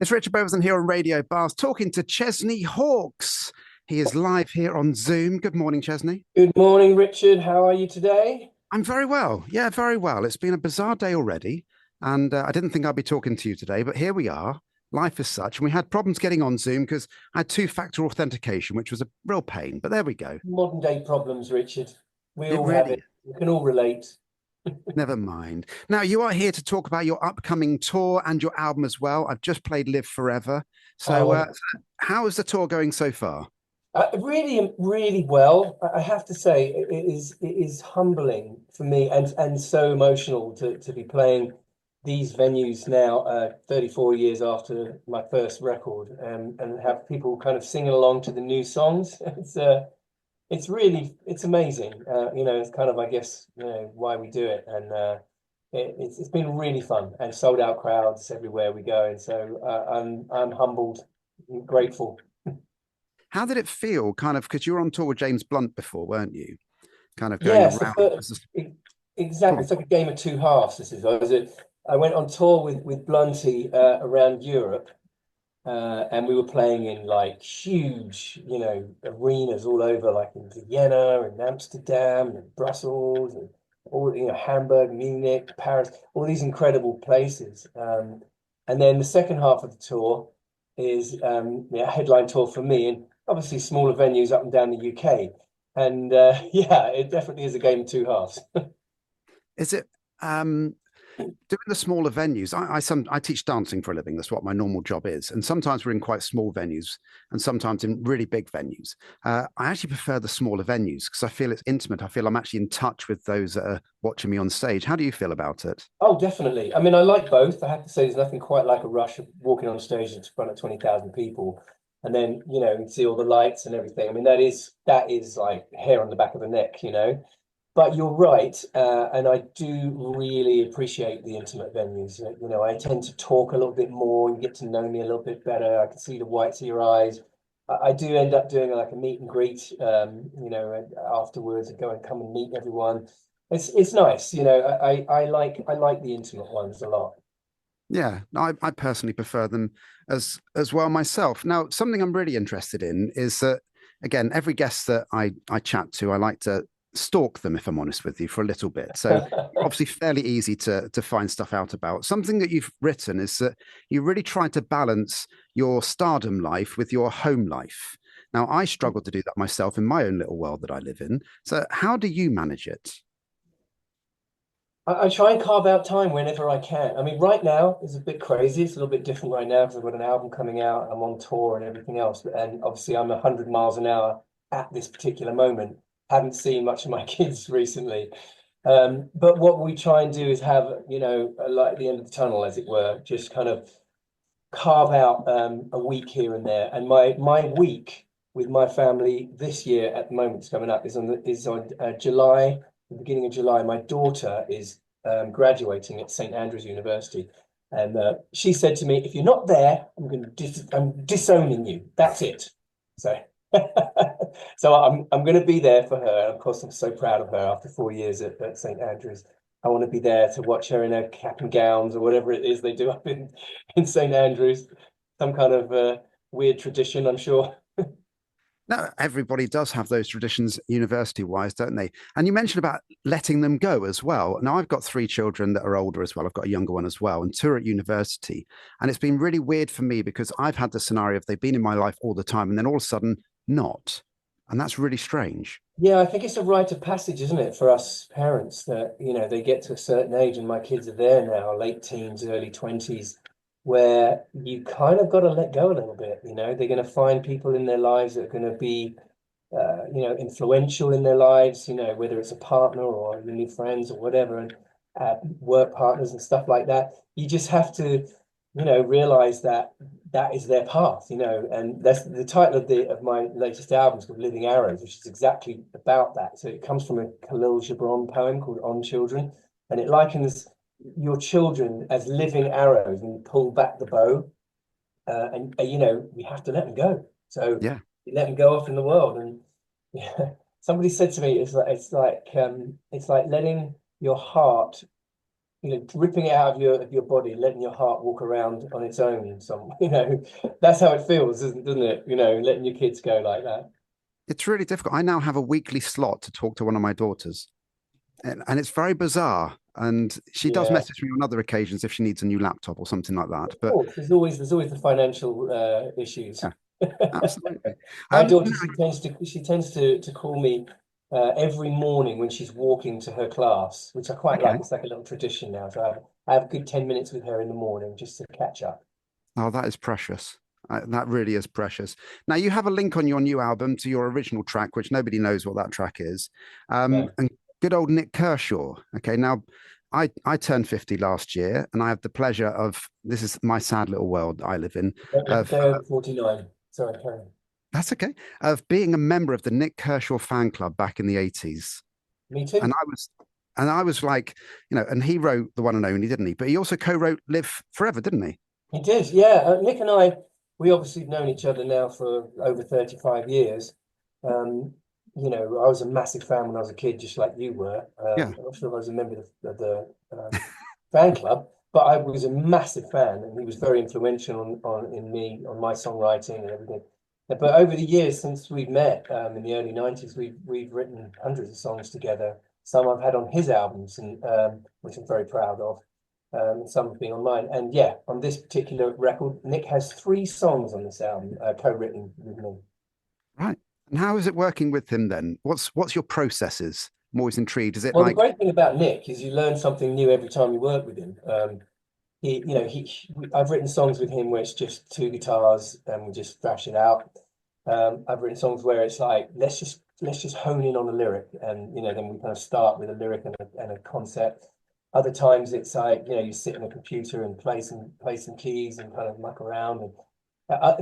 It's Richard Beauvoisin here on Radio Bars talking to Chesney Hawkes. He is live here on Zoom. Good morning, Chesney. Good morning, Richard. How are you today? I'm very well. Yeah, very well. It's been a bizarre day already, and I didn't think I'd be talking to you today, but here we are. Life is such. And we had problems getting on Zoom because I had two-factor authentication, which was a real pain, but there we go. Modern day problems, Richard. We It all have really it. is. We can all relate. Never mind. Now, you are here to talk about your upcoming tour and your album as well. I've just played Live Forever. So, Oh, how is the tour going so far? really, really well. I have to say, it is humbling for me and so emotional to be playing these venues now, 34 years after my first record, and have people kind of singing along to the new songs. It's amazing. It's kind of, I guess, why we do it. And it's been really fun and sold out crowds everywhere we go. And so I'm humbled, and grateful. How did it feel, kind of, because you were on tour with James Blunt before, weren't you? Kind of going Yes, around as a, go exactly. on. It's like a game of two halves. This is. I went on tour with Blunty around Europe. And we were playing in like huge, arenas all over, like in Vienna and Amsterdam and Brussels and all, Hamburg, Munich, Paris, all these incredible places. And then the second half of the tour is a headline tour for me, and obviously smaller venues up and down the UK. And yeah, it definitely is a game of two halves. Is it doing the smaller venues? I teach dancing for a living. That's what my normal job is. And sometimes we're in quite small venues, and sometimes in really big venues. I actually prefer the smaller venues because I feel it's intimate. I feel I'm actually in touch with those that are watching me on stage. How do you feel about it? Oh, definitely. I mean, I like both. I have to say, there's nothing quite like a rush of walking on stage in front of 20,000 people, and then you see all the lights and everything. I mean, that is like hair on the back of the neck. But you're right, and I do really appreciate the intimate venues. I tend to talk a little bit more. You get to know me a little bit better. I can see the whites of your eyes. I do end up doing like a meet and greet, and afterwards, and go and come and meet everyone. It's nice. I like the intimate ones a lot. Yeah, I personally prefer them as well myself. Now, something I'm really interested in is that again, every guest that I chat to, I like to stalk them if I'm honest with you for a little bit. So you're obviously fairly easy to find stuff out about. Something that you've written is that you really try to balance your stardom life with your home life. Now, I struggle to do that myself in my own little world that I live in. So how do you manage it? I try and carve out time whenever I can. I mean, right now is a bit crazy. It's a little bit different right now because I've got an album coming out. I'm on tour and everything else. And obviously, I'm 100 miles an hour at this particular moment. Haven't seen much of my kids recently. But what we try and do is have, a light at the end of the tunnel, as it were, just kind of carve out a week here and there. And my week with my family this year at the moment is coming up is on July, the beginning of July. My daughter is graduating at St Andrews University, and she said to me, "If you're not there, I'm disowning you. That's it." So. So I'm going to be there for her. And of course, I'm so proud of her after 4 years at St Andrews. I want to be there to watch her in her cap and gowns or whatever it is they do up in St Andrews. Some kind of weird tradition, I'm sure. No, everybody does have those traditions university wise, don't they? And you mentioned about letting them go as well. Now, I've got three children that are older as well. I've got a younger one as well, and two are at university. And it's been really weird for me because I've had the scenario of they've been in my life all the time and then all of a sudden not. And that's really strange. Yeah, I think it's a rite of passage, isn't it, for us parents that, they get to a certain age, and my kids are there now, late teens, early 20s, where you kind of got to let go a little bit. They're going to find people in their lives that are going to be influential in their lives, whether it's a partner or your new friends or whatever, and work partners and stuff like that. You just have to, realize that that is their path, and that's the title of my latest album is called Living Arrows, which is exactly about that. So it comes from a Khalil Gibran poem called On Children, and it likens your children as living arrows, and you pull back the bow, and we have to let them go. So Yeah. you let them go off in the world, and yeah, somebody said to me, it's like letting your heart ripping it out of your body, letting your heart walk around on its own. That's how it feels, doesn't it? Letting your kids go like that. It's really difficult. I now have a weekly slot to talk to one of my daughters, and it's very bizarre. And she does Yeah, message me on other occasions if she needs a new laptop or something like that. of But course. There's always the financial issues. yeah, absolutely. My daughter, No, she tends to call me every morning when she's walking to her class, which I quite like. okay. It's like a little tradition now. So I have a good 10 minutes with her in the morning just to catch up. Oh, that is precious. That really is precious. Now, you have a link on your new album to your original track, which nobody knows what that track is. No, And good old Nick Kershaw. Okay, now I turned 50 last year, and I have the pleasure of this is my sad little world I live in. don't live a Of day over 49. Sorry, Karen. That's okay. Of being a member of the Nick Kershaw fan club back in the 80s. Me And too. I was like, and he wrote The One and Only, didn't he? But he also co-wrote Live Forever, didn't he? He did, yeah. Nick and I, we obviously have known each other now for over 35 years. Um, I was a massive fan when I was a kid, just like you were. Yeah. I'm not sure if I was a member of the fan club, but I was a massive fan, and he was very influential on my songwriting and everything. But over the years since we've met in the early 90s, we've written hundreds of songs together. Some I've had on his albums, and which I'm very proud of. Some have been on mine. And yeah, on this particular record, Nick has 3 songs on this album, co-written with me. Right. And how is it working with him then? What's your processes? I'm always intrigued. Is it Well, the like, great thing about Nick is you learn something new every time you work with him. I've written songs with him where it's just 2 guitars and we just thrash it out. I've written songs where it's like let's just hone in on a lyric, and then we kind of start with a lyric and a concept. Other times it's like you sit in a computer and play some keys and kind of muck around. And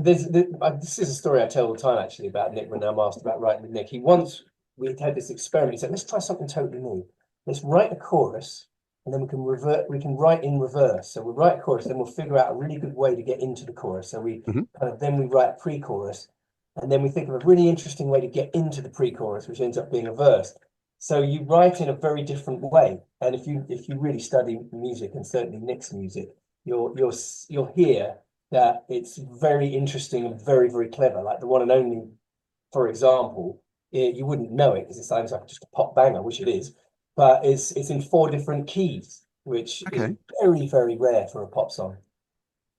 this is a story I tell all the time actually about Nick when I'm asked about writing with Nick. We had this experiment. He said, let's try something totally new. Let's write a chorus and then we can write in reverse. So we write a chorus, then we'll figure out a really good way to get into the chorus. So mhm, then we write a pre-chorus, and then we think of a really interesting way to get into the pre-chorus, which ends up being a verse. So you write in a very different way. And if you really study music, and certainly Nick's music, you'll hear that it's very interesting and very, very clever. Like The One and Only, for example, you wouldn't know it because it sounds like just a pop banger, which it is, but it's in 4 different keys, which is okay. very, very rare for a pop song.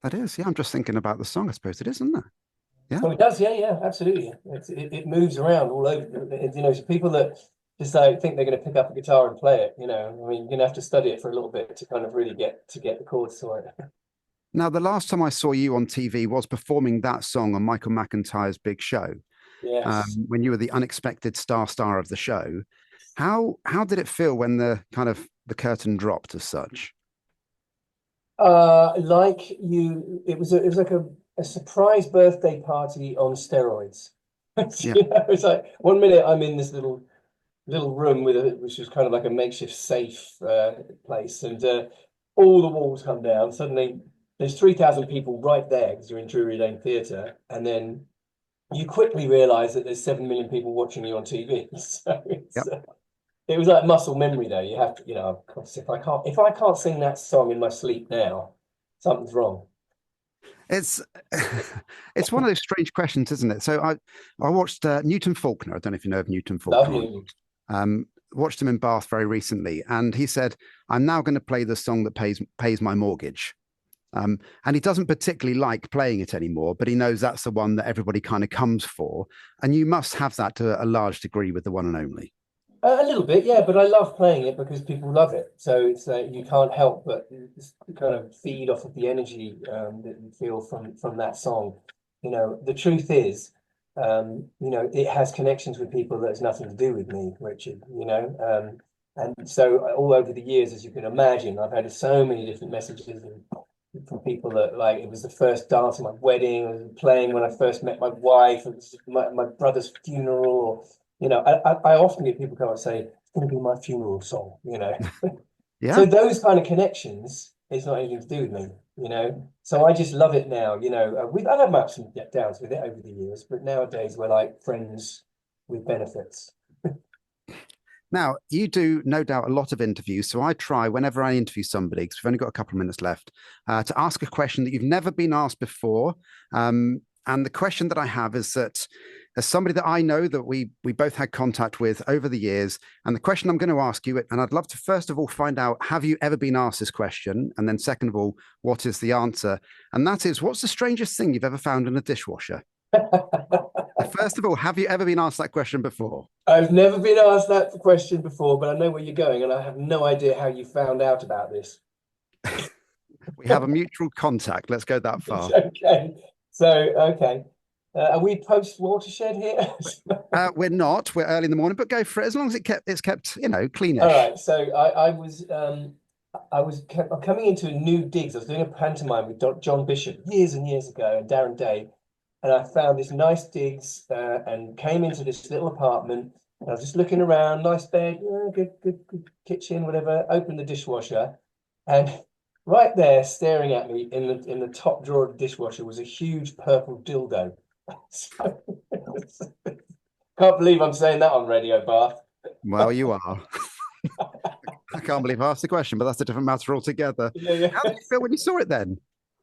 That is. Yeah, I'm just thinking about the song. I suppose it is, isn't it? Yeah. Oh, it does, yeah, yeah, absolutely. It moves around all over. So people that just like think they're going to pick up a guitar and play it, I mean, you're going to have to study it for a little bit to kind of really get the chords to it. Now, the last time I saw you on TV was performing that song on Michael McIntyre's Big Show, Yes. when you were the unexpected star of the show. How did it feel when the curtain dropped as such? Like you, it was like a surprise birthday party on steroids. Yeah. It's like one minute I'm in this little room which was kind of like a makeshift safe place, and all the walls come down. Suddenly, there's 3,000 people right there because you're in Drury Lane Theatre, and then you quickly realise that there's 7 million people watching you on TV. So Yep. it was like muscle memory, though. You have to, if I can't sing that song in my sleep now, something's wrong. It's it's one of those strange questions, isn't it? So I watched Newton Faulkner. I don't know if you know of Newton Love Faulkner or you. not. Watched him in Bath very recently, and he said, "I'm now going to play the song that pays my mortgage." And he doesn't particularly like playing it anymore, but he knows that's the one that everybody kind of comes for. And you must have that to a large degree with The One and Only. A little bit, yeah, but I love playing it because people love it. So it's you can't help but kind of feed off of the energy that you feel from that song. The truth is, it has connections with people that has nothing to do with me, Richard. And so all over the years, as you can imagine, I've had so many different messages from people that like it was the first dance at my wedding, I was playing when I first met my wife, it was my brother's funeral, or I often get people come and say, it's going to be my funeral song. Yeah, So those kind of connections, it's not anything to do with me. So I just love it now. I've had my ups and downs with it over the years, but nowadays we're like friends with benefits. Now, you do no doubt a lot of interviews. So I try whenever I interview somebody, because we've only got a couple of minutes left, to ask a question that you've never been asked before. And the question that I have is that as somebody that I know that we both had contact with over the years, and the question I'm going to ask you, and I'd love to first of all find out, have you ever been asked this question? And then second of all, what is the answer? And that is, what's the strangest thing you've ever found in a dishwasher? First of all, have you ever been asked that question before? I've never been asked that question before, but I know where you're going, and I have no idea how you found out about this. We have a mutual contact. Let's go that far. Okay. So, okay. Are we post watershed here? We're not. We're early in the morning, but go for it. As long as it's kept, cleanish. All right. So I was coming into a new digs. I was doing a pantomime with John Bishop years and years ago, and Darren Day, and I found this nice digs and came into this little apartment. And I was just looking around, nice bed, good kitchen, whatever. Opened the dishwasher, and right there, staring at me in the top drawer of the dishwasher was a huge purple dildo. So, can't believe I'm saying that on radio, Bath. Well, you are. I can't believe I asked the question, but that's a different matter altogether. Yeah. How did you feel when you saw it then?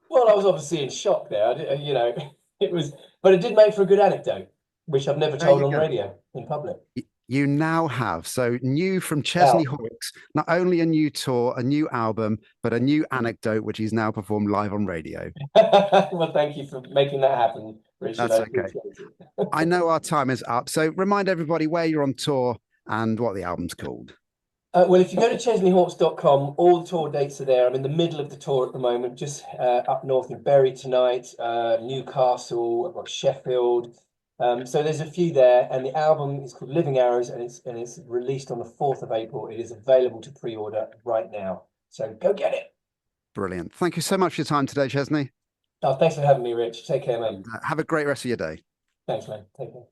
Well, I was obviously in shock there. It was, but it did make for a good anecdote, which I've never There told you on go. radio in public. You now have. So new from Chesney Now, Hawkes, not only a new tour, a new album, but a new anecdote, which he's now performed live on radio. well, thank you for making that happen, Richard. That's I okay. appreciate it. I know our time is up. So remind everybody where you're on tour and what the album's called. Well, if you go to chesneyhawkes.com, all the tour dates are there. I'm in the middle of the tour at the moment, just up north in Bury tonight, Newcastle, I've got Sheffield. So there's a few there, and the album is called Living Arrows, and it's released on the 4th of April. It is available to pre-order right now. So go get it. Brilliant. Thank you so much for your time today, Chesney. Oh, thanks for having me, Rich. Take care, man. Have a great rest of your day. Thanks, man. Take care.